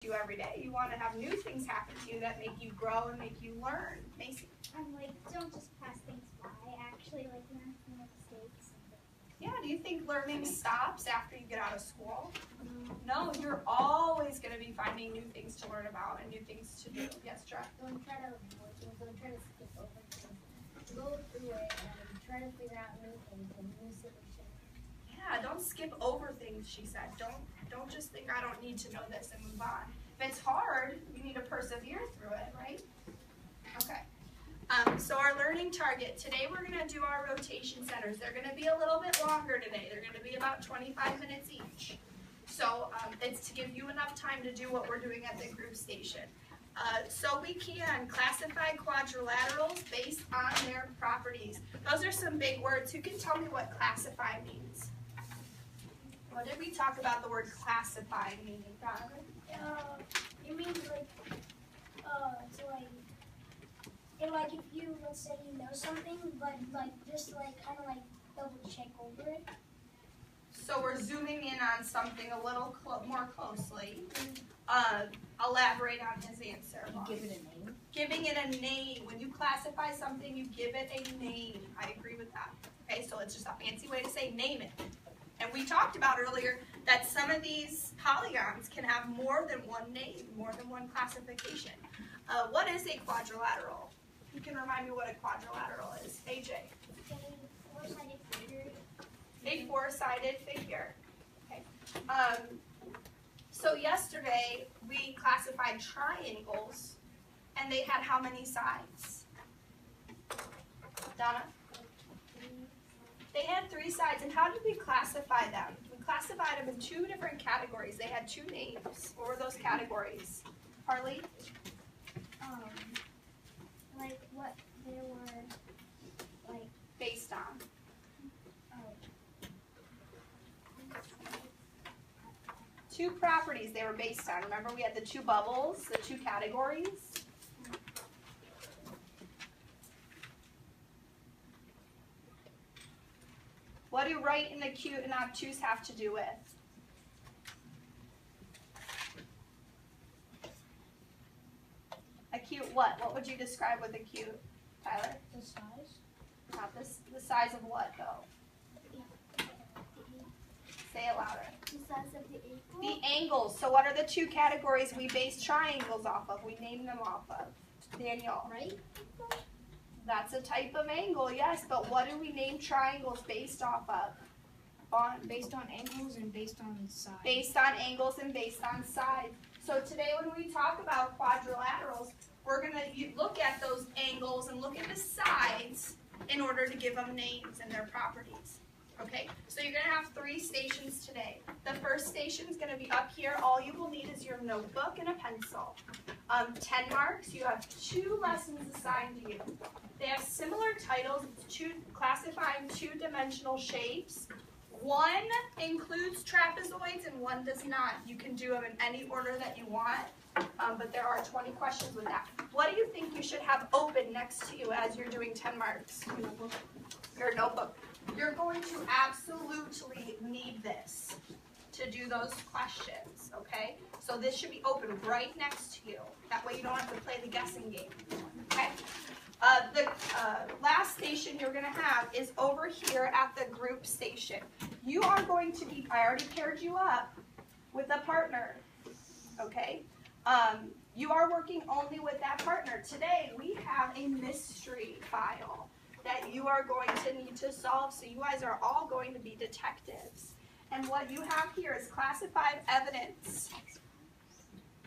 you every day. You want to have new things happen to you that make you grow and make you learn. Macy? I'm like, don't just pass things by. Actually, like, learn from your mistakes. Yeah, do you think learning stops after you get out of school? No, you're always going to be finding new things to learn about and new things to do. Yes, Jeff? Don't try to avoid things. Don't try to skip over things. Go through it and try to figure out new things and new solutions. Yeah, don't skip over things, she said. Don't just think I don't need to know this and move on. If it's hard, you need to persevere through it, right? Okay. So our learning target, today we're going to do our rotation centers. They're going to be a little bit longer today. They're going to be about 25 minutes each. So it's to give you enough time to do what we're doing at the group station. So we can classify quadrilaterals based on their properties. Those are some big words. Who can tell me what classify means? What did we talk about the word classify meaning, Donovan? It means like, like if you, let's say you know something, but like just like kind of like double check over it. So we're zooming in on something a little more closely. Elaborate on his answer. You give it a name. Giving it a name. When you classify something, you give it a name. I agree with that. Okay, so it's just a fancy way to say name it. And we talked about earlier that some of these polygons can have more than one name, more than one classification. What is a quadrilateral? You can remind me what a quadrilateral is. AJ. A four-sided figure. A four-sided figure. Okay. So yesterday we classified triangles, and they had how many sides? Donna? They had 3 sides, and how did we classify them? We classified them in 2 different categories. They had 2 names. What were those categories? Harley? Like what they were, like, Based on. Two properties they were based on. Remember we had the 2 bubbles, the 2 categories? What do right and acute and obtuse have to do with? Acute what? What would you describe with acute, Tyler? the size. Not this, the size of what though? Say it louder. The size of the angle. The angles. So what are the 2 categories we base triangles off of? We named them off of. Daniel. Right? That's a type of angle, yes, but what do we name triangles based off of? Based on angles and based on size. Based on angles and based on size. So today when we talk about quadrilaterals, we're going to look at those angles and look at the sides in order to give them names and their properties. Okay, so you're going to have 3 stations today. The first station is going to be up here. All you will need is your notebook and a pencil. 10 marks. You have 2 lessons assigned to you. They have similar titles. It's classifying 2-dimensional shapes. One includes trapezoids and one does not. You can do them in any order that you want, but there are 20 questions with that. What do you think you should have open next to you as you're doing 10 marks? Your notebook. You're going to absolutely need this to do those questions, okay? So this should be open right next to you. That way you don't have to play the guessing game, okay? The last station you're going to have is over here at the group station. You are going to be, I already paired you up with a partner, okay? You are working only with that partner. Today we have a mystery file that you are going to need to solve, so you guys are all going to be detectives. And what you have here is classified evidence.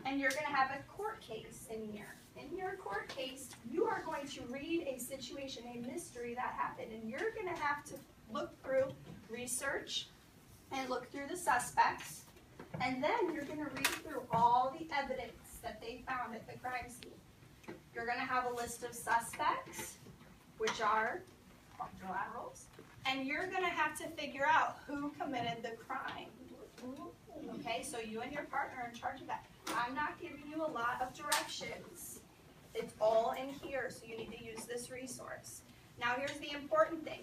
And you're going to have a court case in here. In your court case, you are going to read a situation, a mystery that happened, and you're going to have to look through, research, and look through the suspects, and then you're going to read through all the evidence that they found at the crime scene. You're going to have a list of suspects, which are quadrilaterals, and you're going to have to figure out who committed the crime. Okay, so you and your partner are in charge of that. I'm not giving you a lot of directions. It's all in here, so you need to use this resource. Now here's the important thing.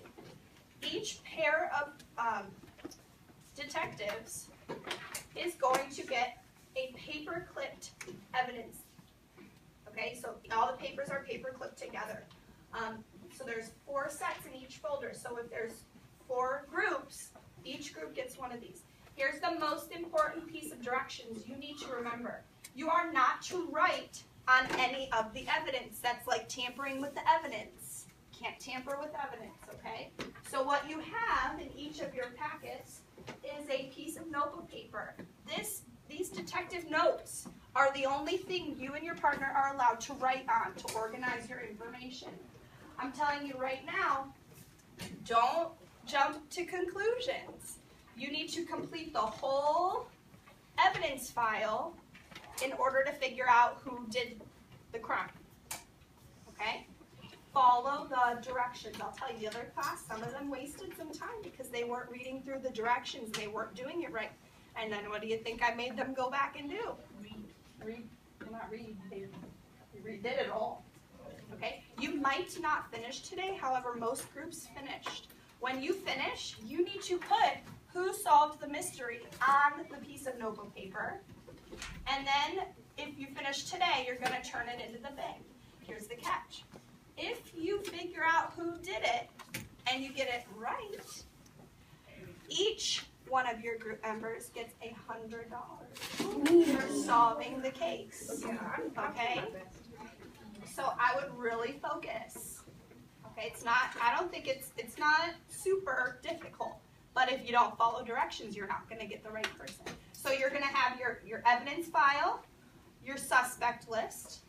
Each pair of detectives is going to get a paper-clipped together. So there's 4 sets in each folder. So if there's 4 groups, each group gets one of these. Here's the most important piece of directions you need to remember. You are not to write on any of the evidence. That's like tampering with the evidence. Can't tamper with evidence, okay? So what you have in each of your packets is a piece of notebook paper. These detective notes are the only thing you and your partner are allowed to write on to organize your information. I'm telling you right now, don't jump to conclusions. You need to complete the whole evidence file in order to figure out who did the crime. Okay? Follow the directions. I'll tell you, the other class, some of them wasted some time because they weren't reading through the directions and they weren't doing it right. And then what do you think I made them go back and do? Read. Not read. They redid it all. Okay? You might not finish today, however, most groups finished. When you finish, you need to put who solved the mystery on the piece of notebook paper. And then, if you finish today, you're going to turn it into the bin. Here's the catch. If you figure out who did it, and you get it right, each one of your group members gets $100 for solving the case. Okay? So I would really focus. Okay, it's not, I don't think it's not super difficult. But if you don't follow directions, you're not going to get the right person. So you're going to have your evidence file, your suspect list,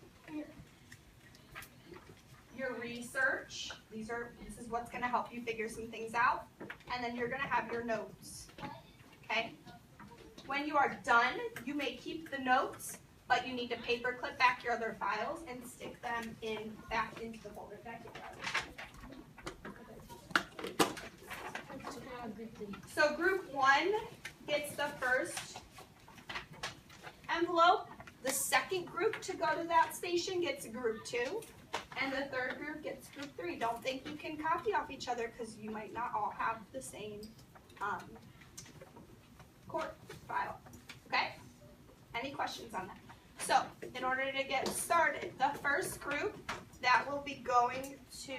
your research. This is what's going to help you figure some things out. And then you're going to have your notes. Okay? When you are done, you may keep the notes, but you need to paper clip back your other files and stick them back into the folder. So group 1 gets the first envelope. The second group to go to that station gets group 2. And the third group gets group 3. Don't think you can copy off each other because you might not all have the same court file. Okay? Any questions on that? So, in order to get started, the first group that will be going to,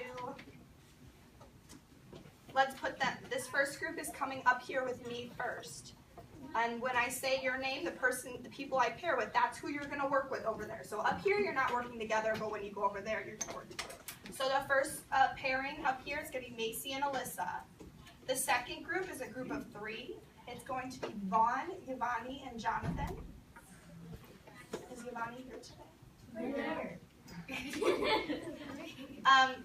let's put that, this first group is coming up here with me first. And when I say your name, the people I pair with, that's who you're going to work with over there. So up here, you're not working together, but when you go over there, you're going to work together. So the first pairing up here is going to be Macy and Alyssa. The second group is a group of 3. It's going to be Vaughn, Yvonne, and Jonathan. Is Yvonne here today?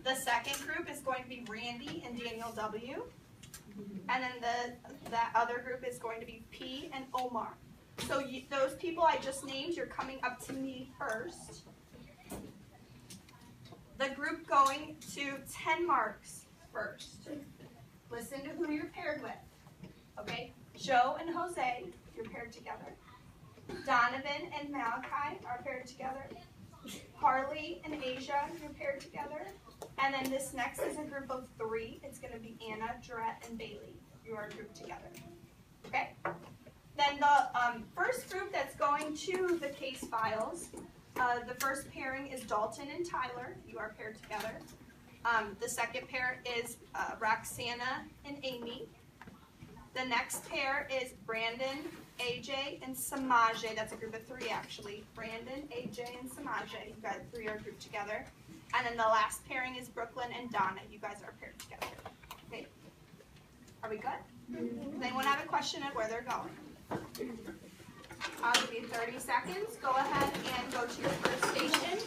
The second group is going to be Randy and Daniel W. And then that other group is going to be P and Omar. So those people I just named, you're coming up to me first. The group going to 10 marks first. Listen to who you're paired with. Okay? Joe and Jose, you're paired together. Donovan and Malachi are paired together. Harley and Asia, you're paired together. And then this next is a group of 3. It's going to be Anna, Jarrett, and Bailey. You are grouped together. Okay? Then the first group that's going to the case files, the first pairing is Dalton and Tyler. You are paired together. The second pair is Roxana and Amy. The next pair is Brandon, AJ, and Samaje. That's a group of 3, actually. Brandon, AJ, and Samaje. You guys 3 are grouped together. And then the last pairing is Brooklyn and Donna. You guys are paired together. Okay? Are we good? Does anyone have a question of where they're going? I'll give you 30 seconds. Go ahead and go to your first station.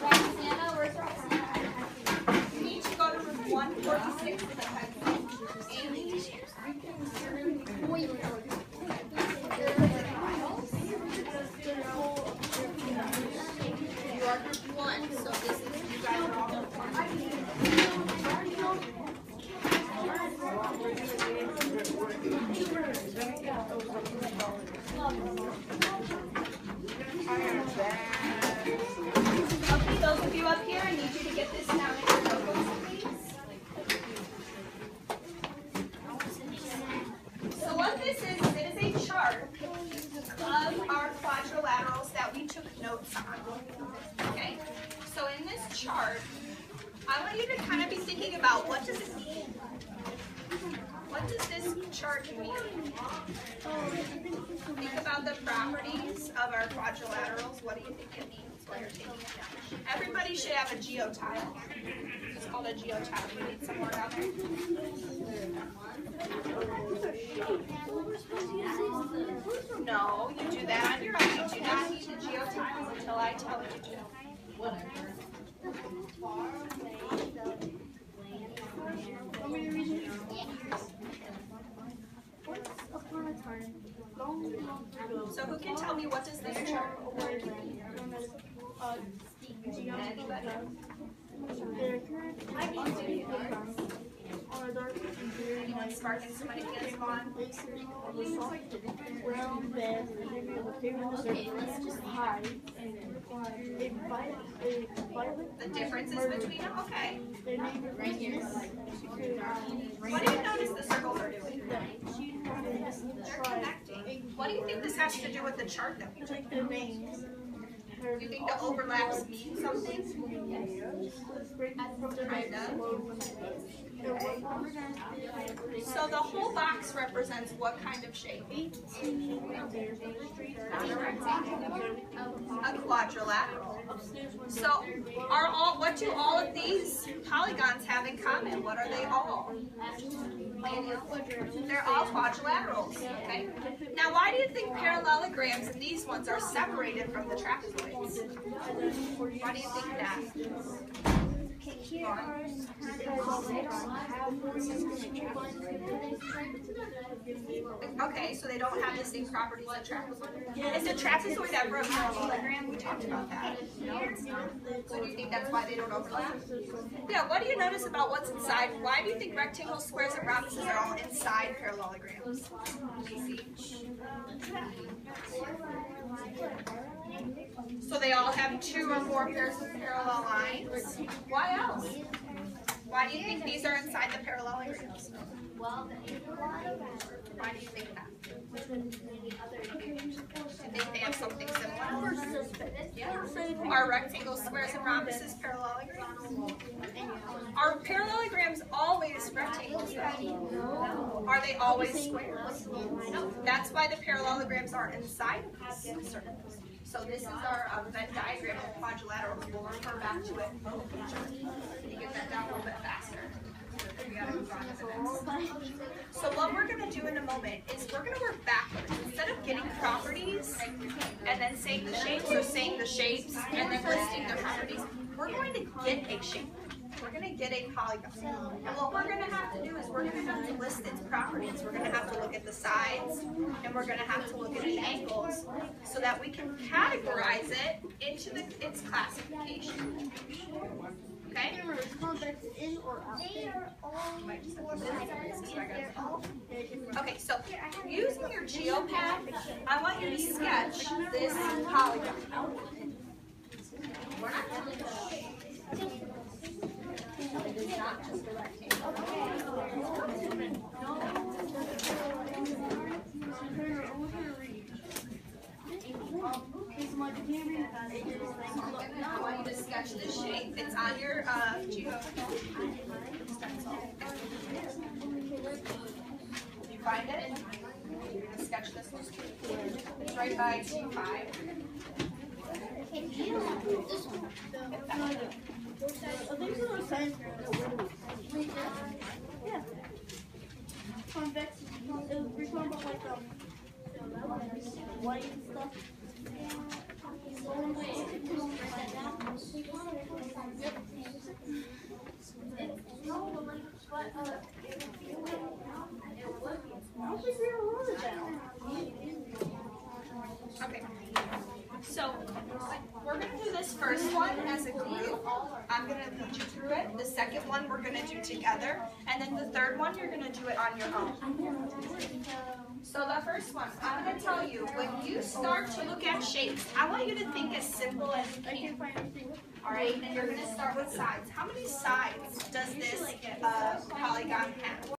Roxana, where's Roxana? You need to go to room 146 in the pencil. Amy. You are group 1, so this is you guys are all group 1. Okay, those of you up here, I need you to get this down in your notebooks, please. So what this is I want you to kind of be thinking about what does it mean? What does this chart mean? Think about the properties of our quadrilaterals. What do you think it means when you're taking it down? Everybody should have a geotile. It's called a geotile. You need some more down there? No, you do that on your own. You do not need the geotiles until I tell you to. So who can tell me what does this chart mean? Anybody? Anyone sparking somebody hands on? The differences between them? Okay. What do you notice the circles are doing? They're connecting. What do you think this has to do with the chart that we took? Do you think the overlaps mean something? Kind of. So the whole box represents what kind of shape? Not a rectangle. A quadrilateral. So what do all of these polygons have in common? What are they all? They're all quadrilaterals. Okay. Now why do you think parallelograms and these ones are separated from the trapezoids? Why do you think that? Okay, so they don't have the same properties as a trapezoid. Is a trapezoid ever a parallelogram? We talked about that. No, it's not. So do you think that's why they don't overlap? Yeah, what do you notice about what's inside? Why do you think rectangles, squares, and rhombuses are all inside parallelograms? So they all have 2 or more pairs of parallel lines. Why else? Why do you think these are inside the parallelograms? Why do you think that? Do you think they have something similar? Yeah. Are rectangles, squares, and rhombuses parallelograms? Are parallelograms always rectangles? No. Are they always squares? No. That's why the parallelograms are inside of these circles. So this is our Venn diagram of quadrilateral. We'll refer back to it. Can you get that down a little bit faster? We gotta move on to the next. So what we're going to do in a moment is we're going to work backwards. Instead of getting properties and then saying the shapes or saying the shapes and then listing the properties, we're going to get a shape. We're going to get a polygon. And what we're going to have to do is we're going to have to list its properties. We're going to have to look at the sides, and we're going to have to look at the angles so that we can categorize it into its classification. Okay? Okay, so using your geopad, I want you to sketch this polygon. We're not going to it is not just a rectangle. I want you to sketch this shape. It's on your geo. You find it? You're going to sketch this one. It's right by T5. Yeah. Convex. We're talking about like white and stuff. Okay. So we're going to do this first one as a group. I'm going to lead you through it. The second one we're going to do together. And then the third one you're going to do it on your own. So the first one, I'm going to tell you, when you start to look at shapes, I want you to think as simple as you can. Alright, and you're going to start with sides. How many sides does this polygon have?